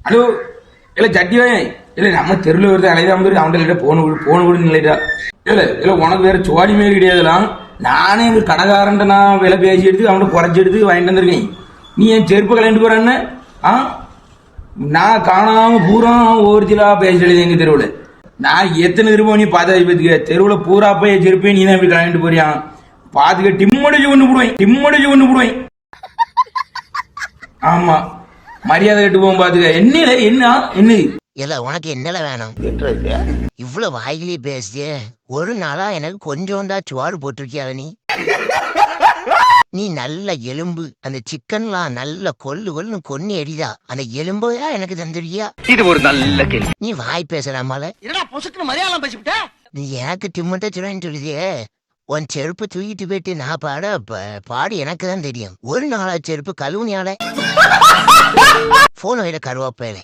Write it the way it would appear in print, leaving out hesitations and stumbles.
Hello இல்ல ஜட்டிவே இல்ல நம்ம தெருவில் வருது அலைதான் பேர் அவன்கிட்ட போன விடுன்னு இல்லைடா. இல்ல உனக்கு வேற சோடி மாரி கிடையாதுலாம். நானே இந்த கடைக்காரன்ட்ட நான் விலை பேசி எடுத்து அவன்கிட்ட குறைச்சி எடுத்து வாங்கிட்டு வந்திருக்கேன். நீ என் செருப்பு கலண்டு போறான்னு நான் காணாம பூரா ஒரிஜினலா பேசல எங்க தெருவில். நான் எத்தனை திரும்ப நீ பார்த்தா பத்துக்க தெருவில் பூரா போய் செருப்பே நீ தான் இப்படி கலண்டு போறியான். பாத்துக்க டிம்மடிச்சு கொண்டு போடுவேன். ஆமா மரியாதை கட்டு போவோம் பாத்துக்க. என்ன இல்ல உனக்கு என்னல வேணும்? இவ்வளவு வாயிலே பேசிய ஒரு நாளா எனக்கு கொஞ்சம் தான் சுவாறு போட்டிருக்கியா நீ? நீ நல்ல எலும்பு அந்த சிக்கன்லாம் நல்ல கொல்லுன்னு கொன்னி அடிதா அந்த எலும்பையா எனக்கு தந்துருக்கியா? இது ஒரு நல்ல கேள்வி. நீ வாய் பேசலாமால? என்னடா பொசுக்குன்னு மரியாதை பேசிவிட்ட? நீ எனக்கு டிம்மட்ட சொல்லுன்னு சொல்லுதியே. உன் செருப்பு தூக்கிட்டு போயிட்டு நான் பாடு எனக்கு தான் தெரியும். ஒரு நாளா செருப்பு கழுவுனியால போன் வயல கருவாப்பையில